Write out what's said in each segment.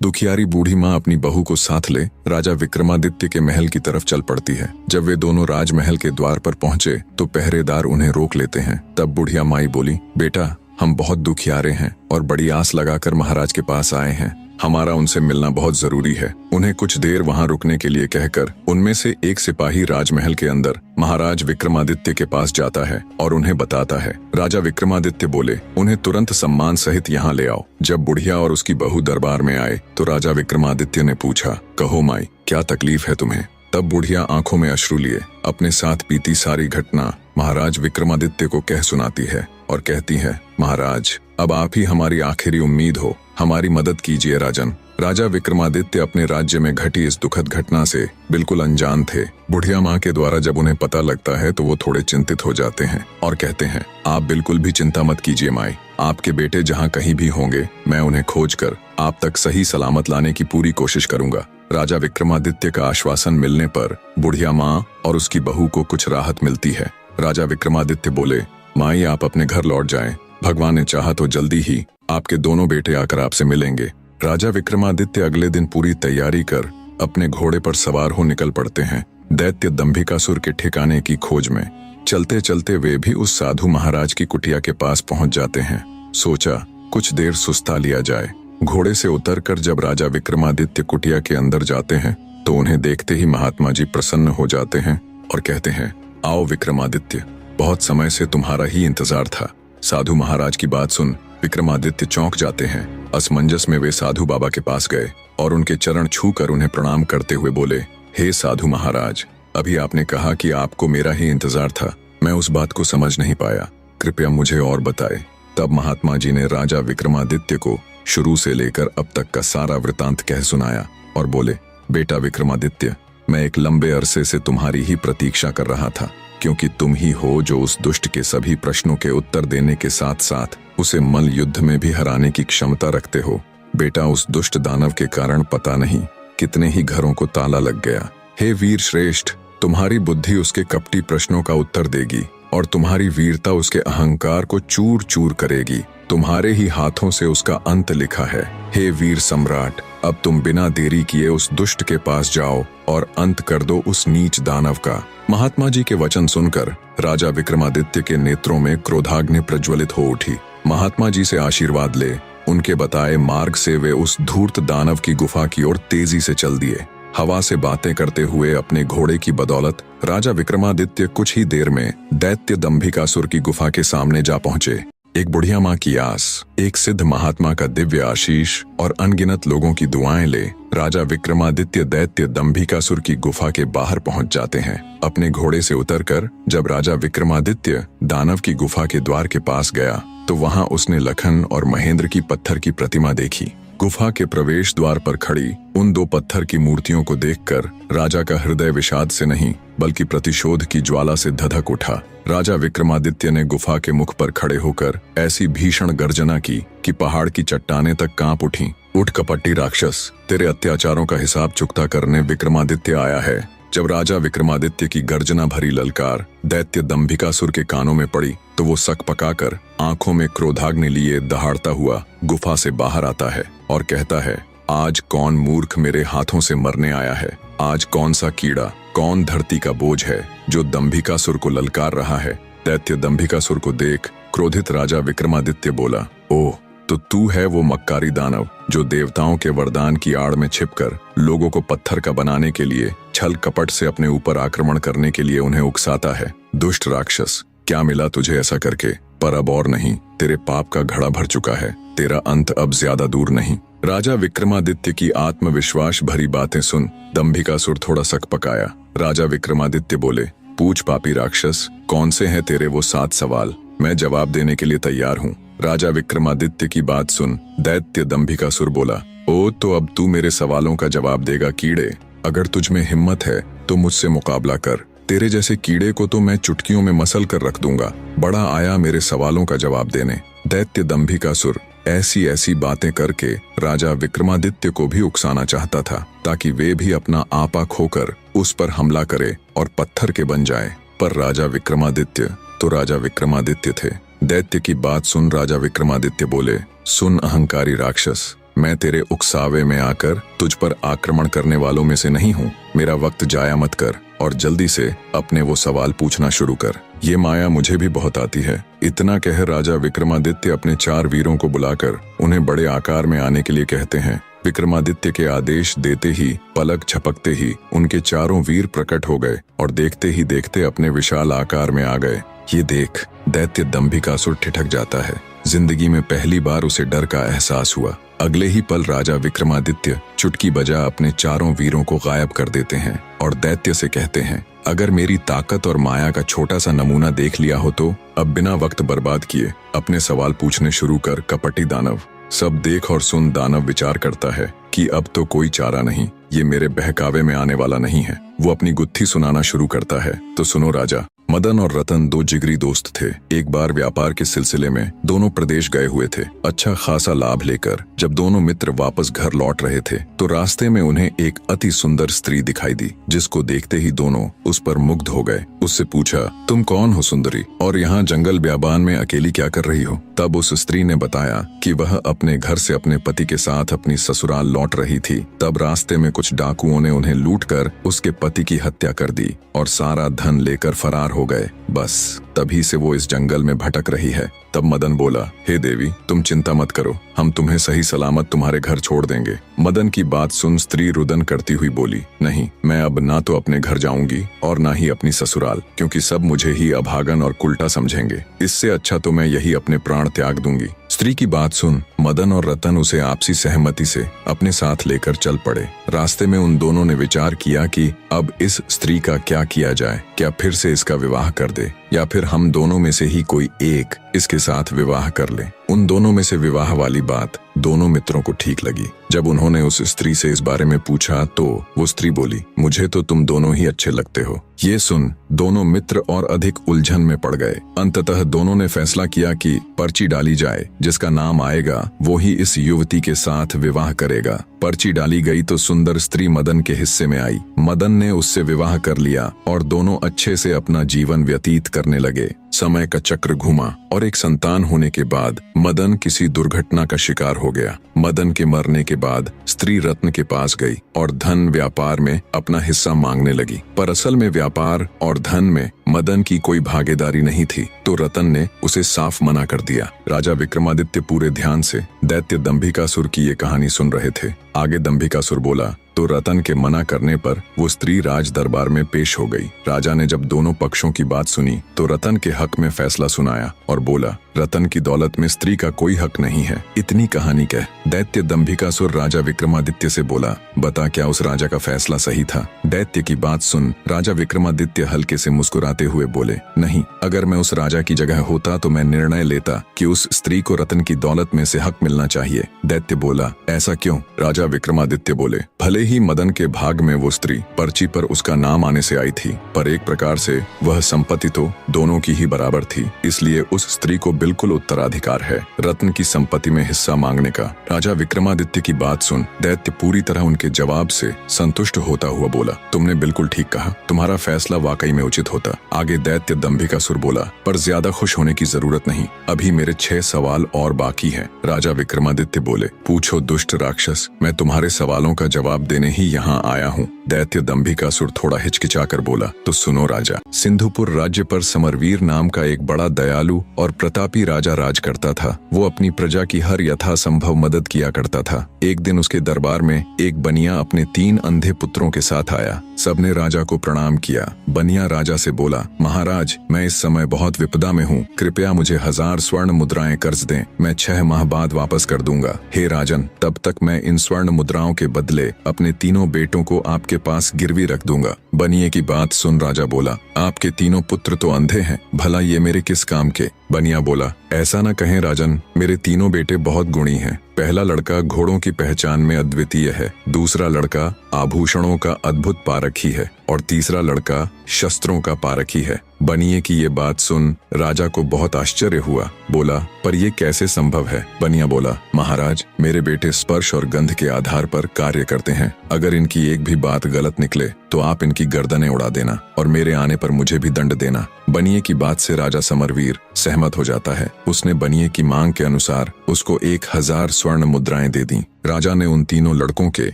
दुखियारी बूढ़ी माँ अपनी बहू को साथ ले राजा विक्रमादित्य के महल की तरफ चल पड़ती है। जब वे दोनों राजमहल के द्वार पर पहुंचे तो पहरेदार उन्हें रोक लेते हैं। तब बुढ़िया माई बोली, बेटा हम बहुत दुखियारे हैं और बड़ी आस लगाकर महाराज के पास आए हैं। हमारा उनसे मिलना बहुत जरूरी है। उन्हें कुछ देर वहां रुकने के लिए कहकर उनमें से एक सिपाही राजमहल के अंदर महाराज विक्रमादित्य के पास जाता है और उन्हें बताता है। राजा विक्रमादित्य बोले, उन्हें तुरंत सम्मान सहित यहाँ ले आओ। जब बुढ़िया और उसकी बहू दरबार में आए तो राजा विक्रमादित्य ने पूछा, कहो माई क्या तकलीफ है तुम्हें? तब बुढ़िया आंखों में अश्रु लिए अपने साथ बीती सारी घटना महाराज विक्रमादित्य को कह सुनाती है और कहती है, महाराज अब आप ही हमारी आखिरी उम्मीद हो, हमारी मदद कीजिए राजन। राजा विक्रमादित्य अपने राज्य में घटी इस दुखद घटना से बिल्कुल अनजान थे। बुढ़िया माँ के द्वारा जब उन्हें पता लगता है तो वो थोड़े चिंतित हो जाते हैं और कहते हैं, आप बिल्कुल भी चिंता मत कीजिए माई, आपके बेटे जहाँ कहीं भी होंगे मैं उन्हें खोजकर आप तक सही सलामत लाने की पूरी कोशिश करूंगा। राजा विक्रमादित्य का आश्वासन मिलने पर बुढ़िया माँ और उसकी बहू को कुछ राहत मिलती है। राजा विक्रमादित्य बोले, माई आप अपने घर लौट जाएं, भगवान ने चाहा तो जल्दी ही आपके दोनों बेटे आकर आपसे मिलेंगे। राजा विक्रमादित्य अगले दिन पूरी तैयारी कर अपने घोड़े पर सवार हो निकल पड़ते हैं दैत्य दंभिकासुर के ठिकाने की खोज में। चलते चलते वे भी उस साधु महाराज की कुटिया के पास पहुंच जाते हैं। सोचा कुछ देर सुस्ता लिया जाए। घोड़े से उतरकर जब राजा विक्रमादित्य कुटिया के अंदर जाते हैं तो उन्हें देखते ही महात्मा जी प्रसन्न हो जाते हैं और कहते हैं, आओ विक्रमादित्य, बहुत समय से तुम्हारा ही इंतजार था। साधु महाराज की बात सुन विक्रमादित्य चौंक जाते हैं। असमंजस में वे साधु बाबा के पास गए और उनके चरण छूकर उन्हें प्रणाम करते हुए बोले, हे साधु महाराज, अभी आपने कहा कि आपको मेरा ही इंतजार था, मैं उस बात को समझ नहीं पाया, कृपया मुझे और बताएं। तब महात्मा जी ने राजा विक्रमादित्य को शुरू से लेकर अब तक का सारा वृतांत कह सुनाया और बोले, बेटा विक्रमादित्य, मैं एक लंबे अरसे से तुम्हारी ही प्रतीक्षा कर रहा था, क्योंकि तुम ही हो जो उस दुष्ट के सभी प्रश्नों के उत्तर देने के साथ साथ उसे मल युद्ध में भी हराने की क्षमता रखते हो। बेटा उस दुष्ट दानव के कारण पता नहीं कितने ही घरों को ताला लग गया। हे वीर श्रेष्ठ, तुम्हारी बुद्धि उसके कपटी प्रश्नों का उत्तर देगी और तुम्हारी वीरता उसके अहंकार को चूर चूर करेगी। तुम्हारे ही हाथों से उसका अंत लिखा है। हे वीर सम्राट, अब तुम बिना देरी किए उस दुष्ट के पास जाओ और अंत कर दो उस नीच दानव का। महात्मा जी के वचन सुनकर राजा विक्रमादित्य के नेत्रों में क्रोधाग्नि प्रज्वलित हो उठी। महात्मा जी से आशीर्वाद ले उनके बताए मार्ग से वे उस धूर्त दानव की गुफा की ओर तेजी से चल दिए। हवा से बातें करते हुए अपने घोड़े की बदौलत राजा विक्रमादित्य कुछ ही देर में दैत्य दंभिकासुर की गुफा के सामने जा पहुंचे। एक बुढ़िया माँ की आस, एक सिद्ध महात्मा का दिव्य आशीष और अनगिनत लोगों की दुआएं ले राजा विक्रमादित्य दैत्य दंभिकासुर की गुफा के बाहर पहुंच जाते हैं। अपने घोड़े से उतरकर जब राजा विक्रमादित्य दानव की गुफा के द्वार के पास गया तो वहां उसने लखन और महेंद्र की पत्थर की प्रतिमा देखी। गुफा के प्रवेश द्वार पर खड़ी उन दो पत्थर की मूर्तियों को देखकर राजा का हृदय विषाद से नहीं बल्कि प्रतिशोध की ज्वाला से धधक उठा। राजा विक्रमादित्य ने गुफा के मुख पर खड़े होकर ऐसी भीषण गर्जना की कि पहाड़ की चट्टानें तक कांप उठीं। उठ कपटी राक्षस, तेरे अत्याचारों का हिसाब चुकता करने विक्रमादित्य आया है। जब राजा विक्रमादित्य की गर्जना भरी ललकार दैत्य दंभिकासुर के कानों में पड़ी तो वो सक पकाकर आंखों में क्रोधाग्नि लिए दहाड़ता हुआ गुफा से बाहर आता है और कहता है, आज कौन मूर्ख मेरे हाथों से मरने आया है? आज कौन सा कीड़ा, कौन धरती का बोझ है जो दंभिकासुर को ललकार रहा है? दैत्य दंभिकासुर को देख क्रोधित राजा विक्रमादित्य बोला, ओह तो तू है वो मक्कारी दानव जो देवताओं के वरदान की आड़ में छिपकर लोगों को पत्थर का बनाने के लिए छल कपट से अपने ऊपर आक्रमण करने के लिए उन्हें उकसाता है। दुष्ट राक्षस, क्या मिला तुझे ऐसा करके? पर अब और नहीं, तेरे पाप का घड़ा भर चुका है, तेरा अंत अब ज्यादा दूर नहीं। राजा विक्रमादित्य की आत्मविश्वास भरी बातें सुन दंभिकासुर थोड़ा सक पकाया। राजा विक्रमादित्य बोले, पूछ पापी राक्षस, कौन से हैं तेरे वो 7 सवाल? मैं जवाब देने के लिए तैयार हूँ। राजा विक्रमादित्य की बात सुन दैत्य दंभिकासुर बोला, ओ तो अब तू मेरे सवालों का जवाब देगा कीड़े। अगर तुझ में हिम्मत है तो मुझसे मुकाबला कर। तेरे जैसे कीड़े को तो मैं चुटकियों में मसल कर रख दूंगा। बड़ा आया मेरे सवालों का जवाब देने। दैत्य दंभिकासुर ऐसी ऐसी बातें करके राजा विक्रमादित्य को भी उकसाना चाहता था ताकि वे भी अपना आपा खोकर उस पर हमला करे और पत्थर के बन जाए। पर राजा विक्रमादित्य तो राजा विक्रमादित्य थे। दैत्य की बात सुन राजा विक्रमादित्य बोले, सुन अहंकारी राक्षस, मैं तेरे उकसावे में आकर तुझ पर आक्रमण करने वालों में से नहीं हूँ। मेरा वक्त जाया मत कर और जल्दी से अपने वो सवाल पूछना शुरू कर। ये माया मुझे भी बहुत आती है। इतना कह राजा विक्रमादित्य अपने 4 वीरों को बुलाकर उन्हें बड़े आकार में आने के लिए कहते हैं। विक्रमादित्य के आदेश देते ही पलक झपकते ही उनके 4 वीर प्रकट हो गए और देखते ही देखते अपने विशाल आकार में आ गए। ये देख दैत्य दंभिकासुर ठिठक जाता है। जिंदगी में पहली बार उसे डर का एहसास हुआ। अगले ही पल राजा विक्रमादित्य चुटकी बजा अपने 4 वीरों को गायब कर देते हैं और दैत्य से कहते हैं, अगर मेरी ताकत और माया का छोटा सा नमूना देख लिया हो तो अब बिना वक्त बर्बाद किए अपने सवाल पूछने शुरू कर कपटी दानव। सब देख और सुन दानव विचार करता है कि अब तो कोई चारा नहीं, ये मेरे बहकावे में आने वाला नहीं है। वो अपनी गुत्थी सुनाना शुरू करता है। तो सुनो राजा, मदन और रतन 2 जिगरी दोस्त थे। एक बार व्यापार के सिलसिले में दोनों प्रदेश गए हुए थे। अच्छा खासा लाभ लेकर जब दोनों मित्र वापस घर लौट रहे थे तो रास्ते में उन्हें एक अति सुंदर स्त्री दिखाई दी, जिसको देखते ही दोनों उस पर मुग्ध हो गए। उससे पूछा, तुम कौन हो सुंदरी, और यहाँ जंगल ब्याबान में अकेली क्या कर रही हो? तब उस स्त्री ने बताया कि वह अपने घर से अपने पति के साथ अपनी ससुराल लौट रही थी। तब रास्ते में कुछ डाकुओं ने उन्हें लूटकर उसके पति की हत्या कर दी और सारा धन लेकर फरार हो गए। बस तभी से वो इस जंगल में भटक रही है। तब मदन बोला, हे देवी, तुम चिंता मत करो, हम तुम्हें सही सलामत तुम्हारे घर छोड़ देंगे। मदन की बात सुन स्त्री रुदन करती हुई बोली, नहीं, मैं अब ना तो अपने घर जाऊंगी और ना ही अपनी ससुराल, क्योंकि सब मुझे ही अभागन और कुल्टा समझेंगे। इससे अच्छा तो मैं यही अपने प्राण त्याग दूंगी। स्त्री की बात सुन मदन और रतन उसे आपसी सहमति से अपने साथ लेकर चल पड़े। रास्ते में उन दोनों ने विचार किया कि अब इस स्त्री का क्या किया जाए। क्या फिर से इसका विवाह कर दे या फिर हम दोनों में से ही कोई एक इसके साथ विवाह कर ले। उन दोनों में से विवाह वाली बात दोनों मित्रों को ठीक लगी। जब उन्होंने उस स्त्री से इस बारे में पूछा तो वो स्त्री बोली, मुझे तो तुम दोनों ही अच्छे लगते हो। ये सुन दोनों मित्र और अधिक उलझन में पड़ गए। अंततः दोनों ने फैसला किया कि पर्ची डाली जाए, जिसका नाम आएगा वो ही इस युवती के साथ विवाह करेगा। पर्ची डाली गई तो सुंदर स्त्री मदन के हिस्से में आई। मदन ने उससे विवाह कर लिया और दोनों अच्छे से अपना जीवन व्यतीत करने लगे। समय का चक्र घूमा और एक संतान होने के बाद मदन किसी दुर्घटना का शिकार हो गया। मदन के मरने के बाद स्त्री रत्न के पास गई और धन व्यापार में अपना हिस्सा मांगने लगी, पर असल में व्यापार और धन में मदन की कोई भागीदारी नहीं थी, तो रतन ने उसे साफ मना कर दिया। राजा विक्रमादित्य पूरे ध्यान से दैत्य दंभिकासुर की ये कहानी सुन रहे थे। आगे दंभिकासुर बोला तो रतन के मना करने पर वो स्त्री राज दरबार में पेश हो गई। राजा ने जब दोनों पक्षों की बात सुनी तो रतन के हक में फैसला सुनाया और बोला, रतन की दौलत में स्त्री का कोई हक नहीं है। इतनी कहानी कह दैत्य दंभिकासुर राजा विक्रमादित्य से बोला, बता क्या उस राजा का फैसला सही था? दैत्य की बात सुन राजा विक्रमादित्य हल्के से मुस्कुराते हुए बोले, नहीं, अगर मैं उस राजा की जगह होता तो मैं निर्णय लेता कि उस स्त्री को रतन की दौलत में से हक मिलना चाहिए। दैत्य बोला, ऐसा क्यों? राजा विक्रमादित्य बोले, भले ही मदन के भाग में वो स्त्री पर्ची पर उसका नाम आने से आई थी, पर एक प्रकार से वह संपत्ति तो दोनों की ही बराबर थी, इसलिए उस स्त्री को बिल्कुल उत्तराधिकार है रत्न की संपत्ति में हिस्सा मांगने का। राजा विक्रमादित्य की बात सुन दैत्य पूरी तरह उनके जवाब से संतुष्ट होता हुआ बोला, तुमने बिल्कुल ठीक कहा, तुम्हारा फैसला वाकई में उचित होता। आगे दैत्य दंभिकासुर बोला, पर ज्यादा खुश होने की जरूरत नहीं, अभी मेरे 6 सवाल और बाकी हैं। राजा विक्रमादित्य बोले, पूछो दुष्ट राक्षस, मैं तुम्हारे सवालों का जवाब देने ही यहाँ आया हूँ। दैत्य दंभिकासुर थोड़ा हिचकिचाकर बोला, तो सुनो राजा, सिंधुपुर राज्य पर समरवीर नाम का एक बड़ा दयालु और प्रतापी राजा राज करता था। वो अपनी प्रजा की हर यथासंभव मदद किया करता था। एक दिन उसके दरबार में एक बनिया अपने 3 अंधे पुत्रों के साथ आया। सबने राजा को प्रणाम किया। बनिया राजा से बोला, महाराज, मैं इस समय बहुत विपदा में हूँ, कृपया मुझे 1000 स्वर्ण मुद्राएं कर्ज दें, मैं 6 माह बाद वापस कर दूंगा। हे राजन, तब तक मैं इन स्वर्ण मुद्राओं के बदले अपने 3 बेटों को आपके पास गिरवी रख दूंगा। बनिए की बात सुन राजा बोला, आपके 3 पुत्र तो अंधे हैं, भला ये मेरे किस काम के? बनिया बोला, ऐसा न कहें राजन, मेरे 3 बेटे बहुत गुणी हैं। पहला लड़का घोड़ों की पहचान में अद्वितीय है, दूसरा लड़का आभूषणों का अद्भुत पारखी है और तीसरा लड़का शस्त्रों का पारखी है। बनिए की ये बात सुन राजा को बहुत आश्चर्य हुआ। बोला, पर ये कैसे संभव है? बनिया बोला, महाराज, मेरे बेटे स्पर्श और गंध के आधार पर कार्य करते हैं। अगर इनकी एक भी बात गलत निकले तो आप इनकी गर्दनें उड़ा देना और मेरे आने पर मुझे भी दंड देना। बनिए की बात से राजा समरवीर सहमत हो जाता है। उसने बनिए की मांग के अनुसार उसको 1000 स्वर्ण मुद्राएं दे दी। राजा ने उन तीनों लड़कों के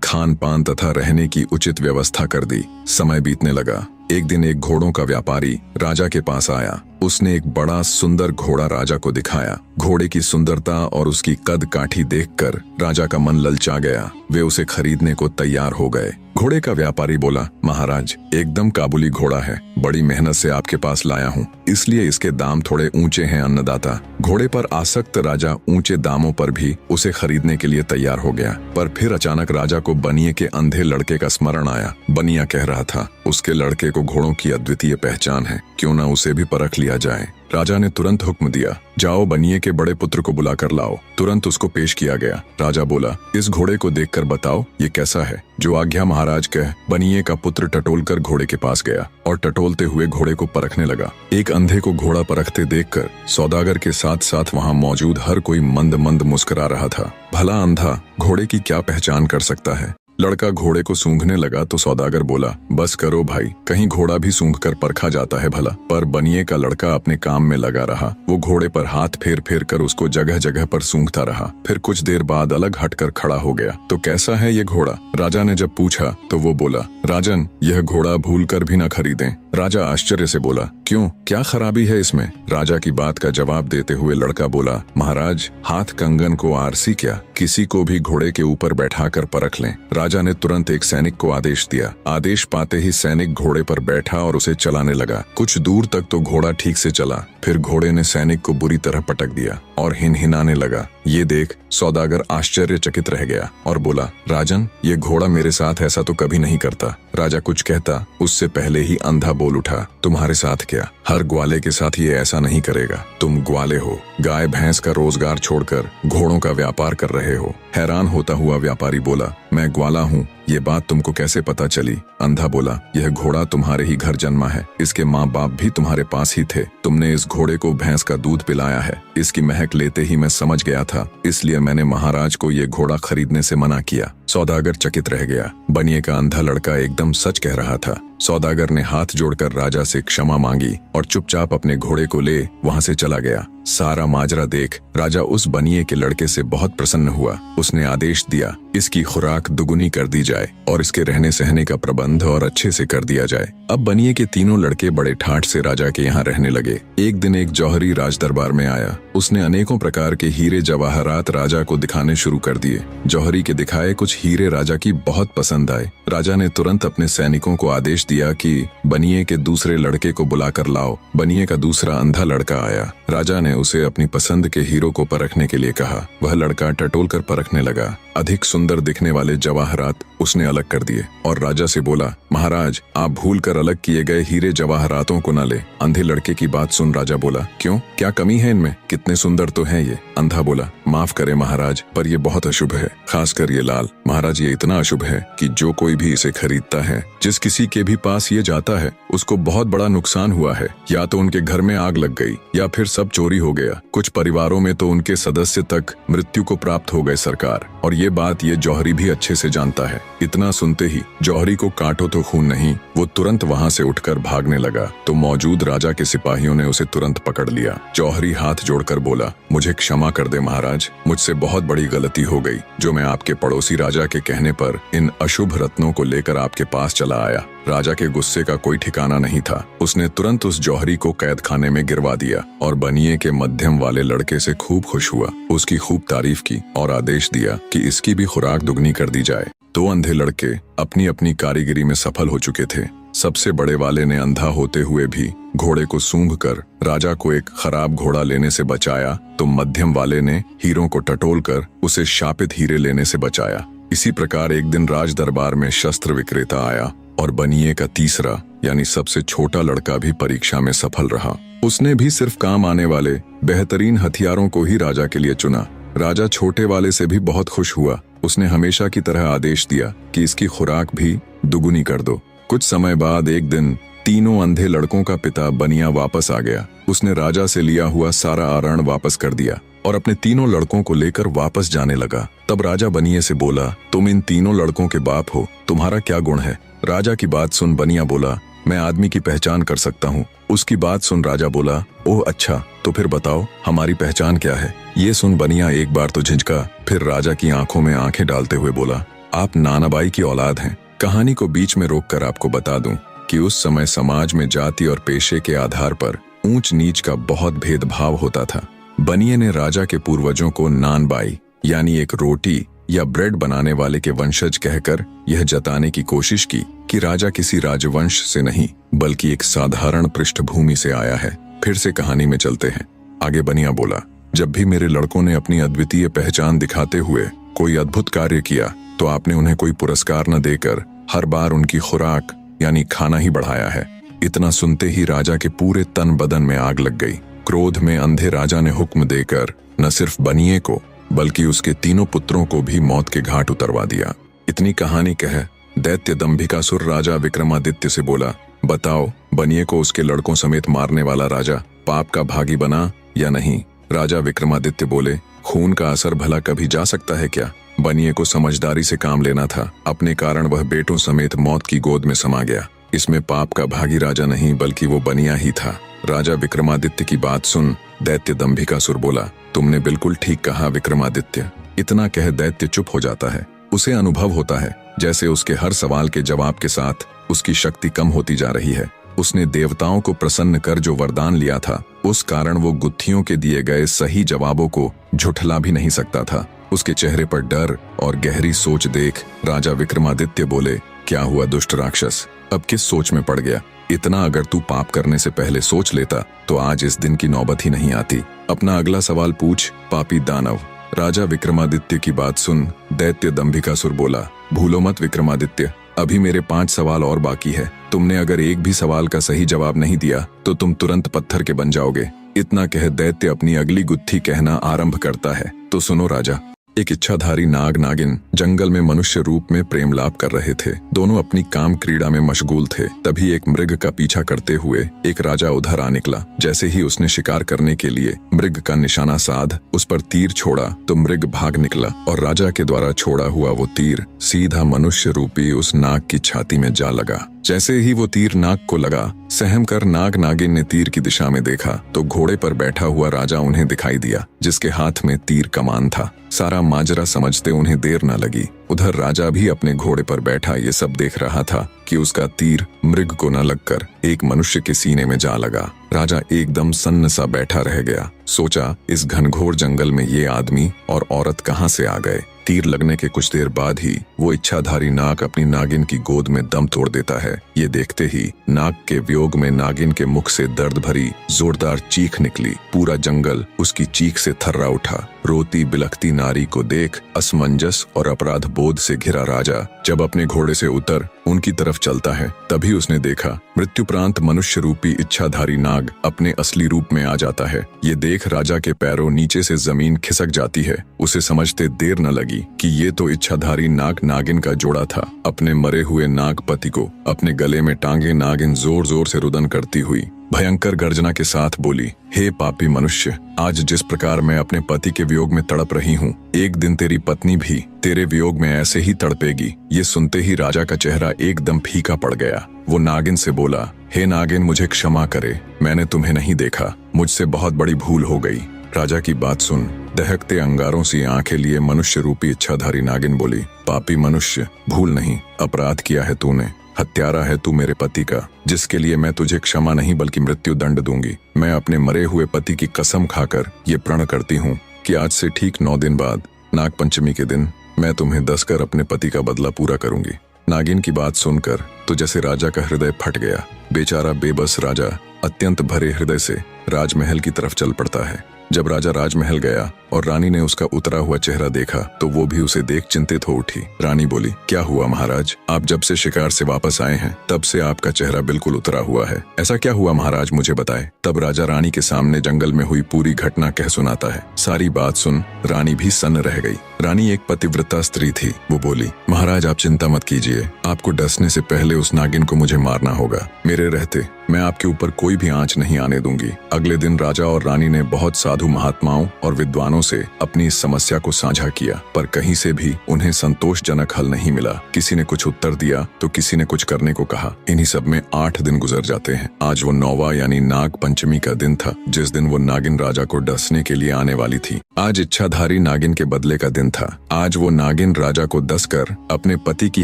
खान पान तथा रहने की उचित व्यवस्था कर दी। समय बीतने लगा। एक दिन एक घोड़ों का व्यापारी राजा के पास आया। उसने एक बड़ा सुंदर घोड़ा राजा को दिखाया। घोड़े की सुंदरता और उसकी कद काठी देखकर राजा का मन ललचा गया। वे उसे खरीदने को तैयार हो गए। घोड़े का व्यापारी बोला, महाराज, एकदम काबुली घोड़ा है, बड़ी मेहनत से आपके पास लाया हूँ, इसलिए इसके दाम थोड़े ऊंचे हैं अन्नदाता। घोड़े पर आसक्त राजा ऊंचे दामों पर भी उसे खरीदने के लिए तैयार हो गया। पर फिर अचानक राजा को बनिए के अंधे लड़के का स्मरण आया। बनिया कह रहा था, उसके लड़के को घोड़ों की अद्वितीय पहचान है, क्यों न उसे भी परख लिया जाए। राजा ने तुरंत हुक्म दिया, जाओ बनिए के बड़े पुत्र को बुला कर लाओ। तुरंत उसको पेश किया गया। राजा बोला, इस घोड़े को देखकर बताओ ये कैसा है। जो आज्ञा महाराज कह। बनिए का पुत्र टटोलकर घोड़े के पास गया और टटोलते हुए घोड़े को परखने लगा। एक अंधे को घोड़ा परखते देखकर सौदागर के साथ साथ वहां मौजूद हर कोई मंद मंद मुस्कुरा रहा था। भला अंधा घोड़े की क्या पहचान कर सकता है? लड़का घोड़े को सूंघने लगा तो सौदागर बोला, बस करो भाई, कहीं घोड़ा भी सूंघकर परखा जाता है भला। पर बनिए का लड़का अपने काम में लगा रहा। वो घोड़े पर हाथ फेर फेर कर उसको जगह जगह पर सूंघता रहा। फिर कुछ देर बाद अलग हटकर खड़ा हो गया। तो कैसा है ये घोड़ा? राजा ने जब पूछा तो वो बोला, राजन, यह घोड़ा भूल कर भी न खरीदें। राजा आश्चर्य से बोला, क्यों, क्या खराबी है इसमें? राजा की बात का जवाब देते हुए लड़का बोला, महाराज, हाथ कंगन को आरसी क्या, किसी को भी घोड़े के ऊपर बैठाकर परख लें। राजा ने तुरंत एक सैनिक को आदेश दिया। आदेश पाते ही सैनिक घोड़े पर बैठा और उसे चलाने लगा। कुछ दूर तक तो घोड़ा ठीक से चला, फिर घोड़े ने सैनिक को बुरी तरह पटक दिया और हिनहिनाने लगा। ये देख सौदागर आश्चर्यचकित रह गया और बोला, राजन, ये घोड़ा मेरे साथ ऐसा तो कभी नहीं करता। राजा कुछ कहता उससे पहले ही अंधा बोल उठा, तुम्हारे साथ क्या? हर ग्वाले के साथ ये ऐसा नहीं करेगा। तुम ग्वाले हो, गाय भैंस का रोजगार छोड़कर घोड़ों का व्यापार कर रहे हो। हैरान होता हुआ व्यापारी बोला, मैं ग्वाला हूँ, ये बात तुमको कैसे पता चली? अंधा बोला, यह घोड़ा तुम्हारे ही घर जन्मा है, इसके माँ बाप भी तुम्हारे पास ही थे। तुमने इस घोड़े को भैंस का दूध पिलाया है। इसकी महक लेते ही मैं समझ गया था, इसलिए मैंने महाराज को ये घोड़ा खरीदने से मना किया। सौदागर चकित रह गया। बनिए का अंधा लड़का एकदम सच कह रहा था। सौदागर ने हाथ जोड़कर राजा से क्षमा मांगी और चुपचाप अपने घोड़े को ले वहां से चला गया। सारा माजरा देख राजा उस बनिए के लड़के से बहुत प्रसन्न हुआ। उसने आदेश दिया, इसकी खुराक दुगुनी कर दी जाए और इसके रहने सहने का प्रबंध और अच्छे से कर दिया जाए। अब बनिए के तीनों लड़के बड़े ठाठ से राजा के यहाँ रहने लगे। एक दिन एक जौहरी राज दरबार में आया। उसने अनेकों प्रकार के हीरे जवाहरात राजा को दिखाने शुरू कर दिए। जौहरी के दिखाए कुछ हीरे राजा की बहुत पसंद आए। राजा ने तुरंत अपने सैनिकों को आदेश दिया कि बनिए के दूसरे लड़के को बुलाकर लाओ। बनिए का दूसरा अंधा लड़का आया। राजा ने उसे अपनी पसंद के हीरो को परखने के लिए कहा। वह लड़का टटोल कर परखने लगा। अधिक सुंदर दिखने वाले जवाहरात उसने अलग कर दिए और राजा से बोला, महाराज, आप भूल कर अलग किए गए हीरे जवाहरातों को न ले। अंधे लड़के की बात सुन राजा बोला, क्यों, क्या कमी है इनमें? कितने सुंदर तो हैं ये। अंधा बोला, माफ करे महाराज, पर ये बहुत अशुभ है, खासकर ये लाल। महाराज, ये इतना अशुभ है कि जो कोई भी इसे खरीदता है, जिस किसी के भी पास ये जाता है, उसको बहुत बड़ा नुकसान हुआ है। या तो उनके घर में आग लग गई या फिर सब चोरी हो गया। कुछ परिवारों में तो उनके सदस्य तक मृत्यु को प्राप्त हो गए सरकार। और ये बात ये जौहरी भी अच्छे से जानता है। इतना सुनते ही जौहरी को काटो तो खून नहीं, वो तुरंत वहां से उठकर भागने लगा तो मौजूद राजा के सिपाहियों ने उसे तुरंत पकड़ लिया। जौहरी हाथ जोड़कर बोला, मुझे क्षमा कर दे महाराज, मुझसे बहुत बड़ी गलती हो गई जो मैं आपके पड़ोसी राजा के कहने पर इन अशुभ रत्नों को लेकर आपके पास चला आया। राजा के गुस्से का कोई ठिकाना नहीं था। उसने तुरंत उस जौहरी को कैद खाने में गिरवा दिया और बनिए के मध्यम वाले लड़के से खूब खुश हुआ, उसकी खूब तारीफ की और आदेश दिया कि इसकी भी खुराक दुगनी कर दी जाए। दो अंधे लड़के अपनी अपनी कारीगरी में सफल हो चुके थे। सबसे बड़े वाले ने अंधा होते हुए भी घोड़े को सूंघकर राजा को एक खराब घोड़ा लेने से बचाया, तो मध्यम वाले ने हीरों को टटोलकर उसे शापित हीरे लेने से बचाया। इसी प्रकार एक दिन राज दरबार में शस्त्र विक्रेता आया और बनिए का तीसरा यानी सबसे छोटा लड़का भी परीक्षा में सफल रहा। उसने भी सिर्फ काम आने वाले बेहतरीन हथियारों को ही राजा के लिए चुना। राजा छोटे वाले से भी बहुत खुश हुआ। उसने हमेशा की तरह आदेश दिया कि इसकी खुराक भी दुगुनी कर दो। कुछ समय बाद एक दिन तीनों अंधे लड़कों का पिता बनिया वापस आ गया। उसने राजा से लिया हुआ सारा आरण वापस कर दिया और अपने तीनों लड़कों को लेकर वापस जाने लगा। तब राजा बनिए से बोला, तुम इन तीनों लड़कों के बाप हो, तुम्हारा क्या गुण है? राजा की बात सुन बनिया बोला, मैं आदमी की पहचान कर सकता हूँ। उसकी बात सुन राजा बोला, ओह अच्छा, तो फिर बताओ हमारी पहचान क्या है? ये सुन बनिया एक बार तो झिझका, फिर राजा की आंखों में आंखें डालते हुए बोला, आप नानाबाई की औलाद हैं। कहानी को बीच में रोककर आपको बता दूं कि उस समय समाज में जाति और पेशे के आधार पर ऊंच नीच का बहुत भेदभाव होता था। बनिए ने राजा के पूर्वजों को नानबाई यानी एक रोटी या ब्रेड बनाने वाले के वंशज कहकर यह जताने की कोशिश की कि राजा किसी राजवंश से नहीं बल्कि एक साधारण पृष्ठभूमि से आया है। फिर से कहानी में चलते हैं। आगे बनिया बोला, जब भी मेरे लड़कों ने अपनी अद्वितीय पहचान दिखाते हुए कोई अद्भुत कार्य किया तो आपने उन्हें कोई पुरस्कार न देकर हर बार उनकी खुराक यानी खाना ही बढ़ाया है। इतना सुनते ही राजा के पूरे तन बदन में आग लग गई। क्रोध में अंधे राजा ने हुक्म देकर न सिर्फ बनिए को बल्कि उसके तीनों पुत्रों को भी मौत के घाट उतरवा दिया। इतनी कहानी कह दैत्य दंभिकासुर राजा विक्रमादित्य से बोला, बताओ बनिए को उसके लड़कों समेत मारने वाला राजा पाप का भागी बना या नहीं? राजा विक्रमादित्य बोले, खून का असर भला कभी जा सकता है क्या? बनिए को समझदारी से काम लेना था, अपने कारण वह बेटों समेत मौत की गोद में समा गया। इसमें पाप का भागी राजा नहीं बल्कि वो बनिया ही था। राजा विक्रमादित्य की बात सुन दैत्य दंभिकासुर बोला, तुमने बिल्कुल ठीक कहा विक्रमादित्य। इतना कह दैत्य चुप हो जाता है। उसे अनुभव होता है जैसे उसके हर सवाल के जवाब के साथ उसकी शक्ति कम होती जा रही है। उसने देवताओं को प्रसन्न कर जो वरदान लिया था उस कारण वो गुत्थियों के दिए गए सही जवाबों को झुठला भी नहीं सकता था। उसके चेहरे पर डर और गहरी सोच देख राजा विक्रमादित्य बोले, क्या हुआ दुष्ट राक्षस, अब किस सोच में पड़ गया? इतना अगर तू पाप करने से पहले सोच लेता तो आज इस दिन की नौबत ही नहीं आती। अपना अगला सवाल पूछ पापी दानव। राजा विक्रमादित्य की बात सुन दैत्य दंभिकासुर बोला, भूलो मत विक्रमादित्य, अभी मेरे 5 सवाल और बाकी है। तुमने अगर एक भी सवाल का सही जवाब नहीं दिया तो तुम तुरंत पत्थर के बन जाओगे। इतना कह दैत्य अपनी अगली गुत्थी कहना आरंभ करता है। तो सुनो राजा, एक इच्छाधारी नाग नागिन जंगल में मनुष्य रूप में प्रेम लाभ कर रहे थे। दोनों अपनी काम क्रीड़ा में मशगूल थे। तभी एक मृग का पीछा करते हुए एक राजा उधर आ निकला। जैसे ही उसने शिकार करने के लिए मृग का निशाना साध उस पर तीर छोड़ा तो मृग भाग निकला और राजा के द्वारा छोड़ा हुआ वो तीर सीधा मनुष्य रूपी उस नाग की छाती में जा लगा। जैसे ही वो तीर नाग को लगा, सहम कर नाग नागिन ने तीर की दिशा में देखा तो घोड़े पर बैठा हुआ राजा उन्हें दिखाई दिया जिसके हाथ में तीर कमान था। सारा माजरा समझते उन्हें देर न लगी। उधर राजा भी अपने घोड़े पर बैठा ये सब देख रहा था कि उसका तीर मृग को न लगकर एक मनुष्य के सीने में जा लगा। राजा एकदम सन्न सा बैठा रह गया। सोचा, इस घनघोर जंगल में ये आदमी और औरत कहाँ से आ गए? तीर लगने के कुछ देर बाद ही वो इच्छाधारी नाग अपनी नागिन की गोद में दम तोड़ देता है। ये देखते ही नाग के वियोग में नागिन के मुख से दर्द भरी जोरदार चीख निकली। पूरा जंगल उसकी चीख से थर्रा उठा। रोती बिलखती नारी को देख असमंजस और अपराध बोध से घिरा राजा जब अपने घोड़े से उतर उनकी तरफ चलता है तभी उसने देखा मृत्युप्रांत मनुष्य रूपी इच्छाधारी नाग अपने असली रूप में आ जाता है। ये देख राजा के पैरों नीचे से जमीन खिसक जाती है। उसे समझते देर न लगी कि ये तो इच्छाधारी नाग नागिन का जोड़ा था। अपने मरे हुए नागपति को अपने गले में टांगे नागिन जोर जोर से रुदन करती हुई भयंकर गर्जना के साथ बोली, हे पापी मनुष्य, आज जिस प्रकार मैं अपने पति के वियोग में तड़प रही हूँ, एक दिन तेरी पत्नी भी तेरे वियोग में ऐसे ही तड़पेगी। ये सुनते ही राजा का चेहरा एकदम फीका पड़ गया। वो नागिन से बोला, हे नागिन, मुझे क्षमा करे, मैंने तुम्हें नहीं देखा, मुझसे बहुत बड़ी भूल हो गई। राजा की बात सुन दहकते अंगारों सी आंखें लिए मनुष्य रूपी इच्छाधारी नागिन बोली, पापी मनुष्य, भूल नहीं, अपराध किया है तूने। हत्यारा है तू मेरे पति का, जिसके लिए मैं तुझे क्षमा नहीं बल्कि मृत्यु दंड दूंगी। मैं अपने मरे हुए पति की कसम खाकर ये प्रण करती हूँ कि आज से ठीक 9 दिन बाद नागपंचमी के दिन मैं तुम्हें दस कर अपने पति का बदला पूरा करूंगी। नागिन की बात सुनकर तो जैसे राजा का हृदय फट गया। बेचारा बेबस राजा अत्यंत भरे हृदय से राजमहल की तरफ चल पड़ता है। जब राजा राजमहल गया और रानी ने उसका उतरा हुआ चेहरा देखा तो वो भी उसे देख चिंतित हो उठी। रानी बोली, क्या हुआ महाराज? आप जब से शिकार से वापस आए हैं तब से आपका चेहरा बिल्कुल उतरा हुआ है। ऐसा क्या हुआ महाराज, मुझे बताए। तब राजा रानी के सामने जंगल में हुई पूरी घटना कह सुनाता है। सारी बात सुन रानी भी सन्न रह गई। रानी एक पतिव्रता स्त्री थी। वो बोली, महाराज आप चिंता मत कीजिए, आपको डसने से पहले उस नागिन को मुझे मारना होगा। मेरे रहते मैं आपके ऊपर कोई भी आंच नहीं आने दूंगी। अगले दिन राजा और रानी ने बहुत साधु महात्माओं और विद्वानों से अपनी इस समस्या को साझा किया, पर कहीं से भी उन्हें संतोषजनक हल नहीं मिला। किसी ने कुछ उत्तर दिया तो किसी ने कुछ करने को कहा। इन्हीं सब में 8 दिन गुजर जाते हैं। आज वो 9वां यानी नाग पंचमी का दिन था, जिस दिन वो नागिन राजा को डसने के लिए आने वाली थी। आज इच्छाधारी नागिन के बदले का दिन था। आज वो नागिन राजा को डसकर अपने पति की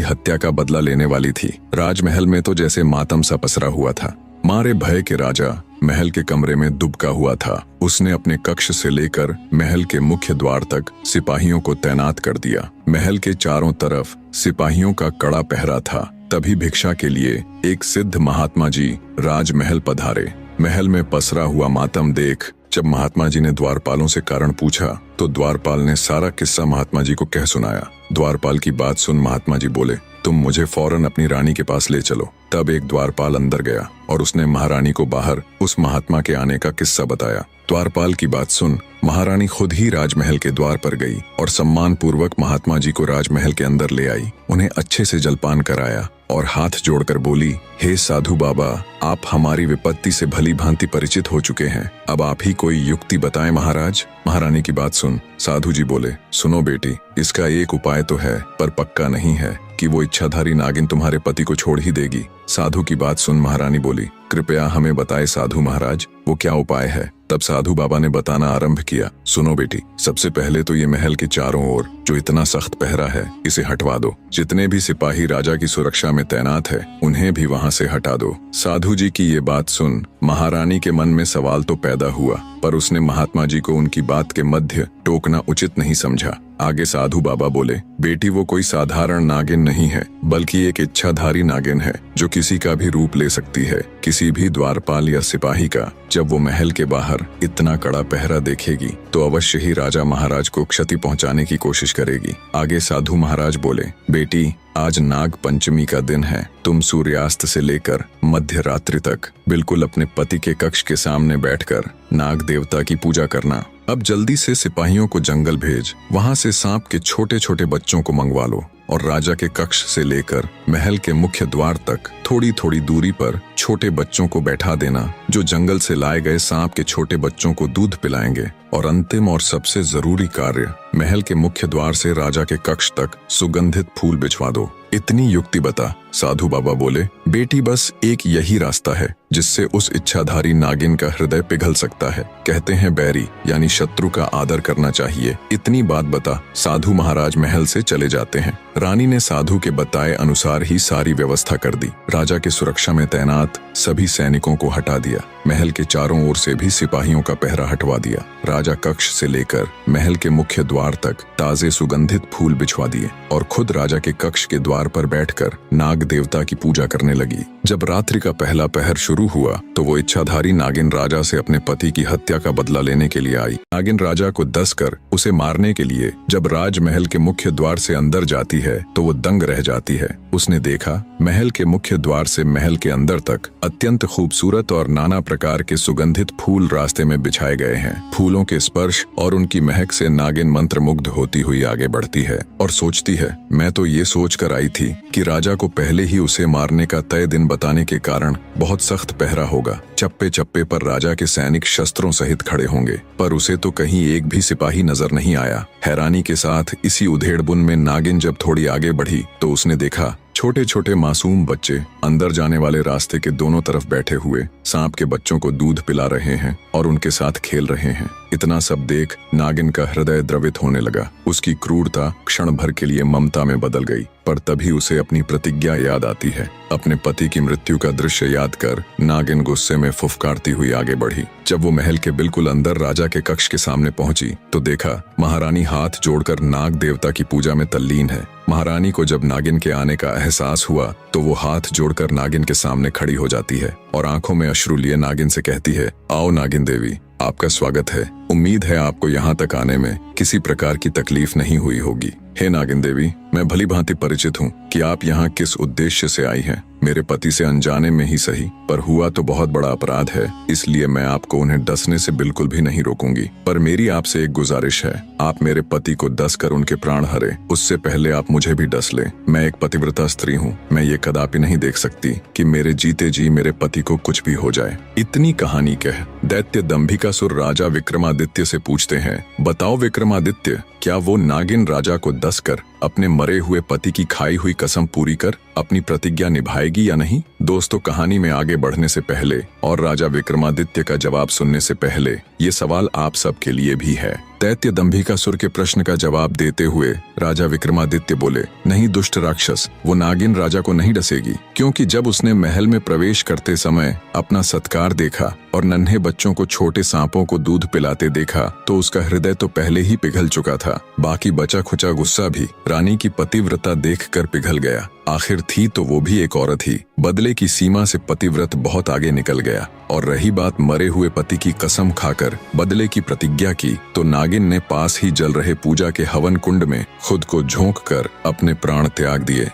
हत्या का बदला लेने वाली थी। राजमहल में तो जैसे मातम सा पसरा हुआ था। मारे भय के राजा महल के कमरे में दुबका हुआ था। उसने अपने कक्ष से लेकर महल के मुख्य द्वार तक सिपाहियों को तैनात कर दिया। महल के चारों तरफ सिपाहियों का कड़ा पहरा था। तभी भिक्षा के लिए एक सिद्ध महात्मा जी राजमहल पधारे। महल में पसरा हुआ मातम देख जब महात्मा जी ने द्वारपालों से कारण पूछा तो द्वारपाल ने सारा किस्सा महात्मा जी को कह सुनाया। द्वारपाल की बात सुन महात्मा जी बोले, तुम मुझे फौरन अपनी रानी के पास ले चलो। तब एक द्वारपाल अंदर गया और उसने महारानी को बाहर उस महात्मा के आने का किस्सा बताया। द्वारपाल की बात सुन महारानी खुद ही राजमहल के द्वार पर गई और सम्मान पूर्वक महात्मा जी को राजमहल के अंदर ले आई। उन्हें अच्छे से जलपान कराया और हाथ जोड़कर बोली, हे साधु बाबा, आप हमारी विपत्ति से भली भांति परिचित हो चुके हैं, अब आप ही कोई युक्ति बताएं महाराज। महारानी की बात सुन साधु जी बोले, सुनो बेटी, इसका एक उपाय तो है पर पक्का नहीं है कि वो इच्छाधारी नागिन तुम्हारे पति को छोड़ ही देगी। साधु की बात सुन महारानी बोली, कृपया हमें बताए साधु महाराज, वो क्या उपाय है। तब साधु बाबा ने बताना आरंभ किया, सुनो बेटी, सबसे पहले तो ये महल के चारों ओर जो इतना सख्त पहरा है इसे हटवा दो। जितने भी सिपाही राजा की सुरक्षा में तैनात है उन्हें भी वहां से हटा दो। साधु जी की ये बात सुन महारानी के मन में सवाल तो पैदा हुआ, पर उसने महात्मा जी को उनकी बात के मध्य टोकना उचित नहीं समझा। आगे साधु बाबा बोले, बेटी वो कोई साधारण नागिन नहीं है, बल्कि एक इच्छाधारी नागिन है जो किसी का भी रूप ले सकती है, किसी भी द्वारपाल या सिपाही का। जब वो महल के बाहर इतना कड़ा पहरा देखेगी तो अवश्य ही राजा महाराज को क्षति पहुंचाने की कोशिश करेगी। आगे साधु महाराज बोले, बेटी आज नाग पंचमी का दिन है, तुम सूर्यास्त से लेकर मध्य रात्रि तक बिल्कुल अपने पति के कक्ष के सामने बैठकर नाग देवता की पूजा करना। अब जल्दी से सिपाहियों को जंगल भेज, वहां से सांप के छोटे छोटे बच्चों को मंगवा लो और राजा के कक्ष से लेकर महल के मुख्य द्वार तक थोड़ी थोड़ी दूरी पर छोटे बच्चों को बैठा देना, जो जंगल से लाए गए सांप के छोटे बच्चों को दूध पिलाएंगे। और अंतिम और सबसे जरूरी कार्य, महल के मुख्य द्वार से राजा के कक्ष तक सुगंधित फूल बिछवा दो। इतनी युक्ति बता। साधु बाबा बोले, बेटी बस एक यही रास्ता है जिससे उस इच्छाधारी नागिन का हृदय पिघल सकता है। कहते हैं बैरी यानी शत्रु का आदर करना चाहिए। इतनी बात बता साधु महाराज महल से चले जाते हैं। रानी ने साधु के बताए अनुसार ही सारी व्यवस्था कर दी। राजा की सुरक्षा में तैनात सभी सैनिकों को हटा दिया। महल के चारों ओर से भी सिपाहियों का पहरा हटवा दिया। राजा कक्ष से लेकर महल के मुख्य द्वार तक ताजे सुगंधित फूल बिछवा दिए और खुद राजा के कक्ष के द्वार पर बैठकर नाग देवता की पूजा करने लगी। जब रात्रि का पहला पहर शुरू हुआ तो वो इच्छाधारी नागिन राजा से अपने पति की हत्या का बदला लेने के लिए आई। नागिन राजा को डसकर उसे मारने के लिए जब राजमहल के मुख्य द्वार से अंदर जाती है तो वो दंग रह जाती है। उसने देखा महल के मुख्य द्वार से महल के अंदर तक अत्यंत खूबसूरत और नाना प्रकार के सुगंधित फूल रास्ते में बिछाए गए हैं। फूलों के स्पर्श और उनकी महक से नागिन मंत्रमुग्ध होती हुई आगे बढ़ती है और सोचती है, मैं तो ये सोच कर आई थी कि राजा को पहले ही उसे मारने का तय दिन बताने के कारण बहुत सख्त पहरा होगा। चप्पे चप्पे पर राजा के सैनिक शस्त्रों सहित खड़े होंगे, पर उसे तो कहीं एक भी सिपाही नजर नहीं आया। हैरानी के साथ इसी उधेड़बुन में नागिन जब थोड़ी आगे बढ़ी तो उसने देखा छोटे छोटे मासूम बच्चे अंदर जाने वाले रास्ते के दोनों तरफ बैठे हुए सांप के बच्चों को दूध पिला रहे हैं और उनके साथ खेल रहे हैं। इतना सब देख नागिन का हृदय द्रवित होने लगा। उसकी क्रूरता क्षण भर के लिए ममता में बदल गई, पर तभी उसे अपनी प्रतिज्ञा याद आती है। अपने पति की मृत्यु का दृश्य याद कर नागिन गुस्से में फुफकारती हुई आगे बढ़ी। जब वो महल के बिल्कुल अंदर राजा के कक्ष के सामने पहुंची तो देखा महारानी हाथ जोड़कर नाग देवता की पूजा में तल्लीन है। महारानी को जब नागिन के आने का एहसास हुआ तो वो हाथ जोड़कर नागिन के सामने खड़ी हो जाती है और आंखों में अश्रु लिए नागिन से कहती है, आओ नागिन देवी, आपका स्वागत है। उम्मीद है आपको यहाँ तक आने में किसी प्रकार की तकलीफ नहीं हुई होगी। हे नागिन देवी, मैं भली भांति परिचित हूँ कि आप यहाँ किस उद्देश्य से आई हैं। मेरे पति से अनजाने में ही सही, पर हुआ तो बहुत बड़ा अपराध है, इसलिए मैं आपको उन्हें डसने से बिल्कुल भी नहीं रोकूंगी। पर मेरी आपसे एक गुजारिश है, आप मेरे पति को डस कर उनके प्राण हरे, उससे पहले आप मुझे भी डस ले। मैं एक पतिव्रता स्त्री हूँ, मैं ये कदापि नहीं देख सकती कि मेरे जीते जी मेरे पति को कुछ भी हो जाए। इतनी कहानी कह दैत्य दंभिकासुर राजा विक्रमादित्य से पूछते हैं, बताओ विक्रमादित्य, क्या वो नागिन राजा को डसकर अपने मरे हुए पति की खाई हुई कसम पूरी कर अपनी प्रतिज्ञा निभाएगी या नहीं? दोस्तों, कहानी में आगे बढ़ने से पहले और राजा विक्रमादित्य का जवाब सुनने से पहले ये सवाल आप सबके लिए भी है। दैत्य दंभिकासुर के प्रश्न का जवाब देते हुए राजा विक्रमादित्य बोले, नहीं दुष्ट राक्षस, वो नागिन राजा को नहीं डसेगी, क्योंकि जब उसने महल में प्रवेश करते समय अपना सत्कार देखा और नन्हे बच्चों को छोटे सांपों को दूध पिलाते देखा तो उसका हृदय तो पहले ही पिघल चुका था। बाकी बचा खुचा गुस्सा भी रानी की पतिव्रता देखकर पिघल गया। आखिर थी तो वो भी एक औरत ही। बदले की सीमा से पतिव्रत बहुत आगे निकल गया। और रही बात मरे हुए पति की कसम खाकर बदले की प्रतिज्ञा की, तो नागिन ने पास ही जल रहे पूजा के हवन कुंड में खुद को झोंक कर अपने प्राण त्याग दिए।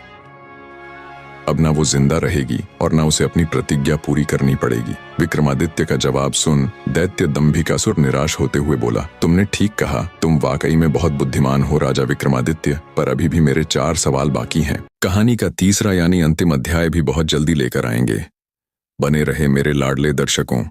अब ना वो जिंदा रहेगी और ना उसे अपनी प्रतिज्ञा पूरी करनी पड़ेगी। विक्रमादित्य का जवाब सुन दैत्य दंभिकासुर निराश होते हुए बोला, तुमने ठीक कहा, तुम वाकई में बहुत बुद्धिमान हो राजा विक्रमादित्य, पर अभी भी मेरे 4 सवाल बाकी हैं। कहानी का तीसरा यानी अंतिम अध्याय भी बहुत जल्दी लेकर आएंगे। बने रहे मेरे लाडले दर्शकों।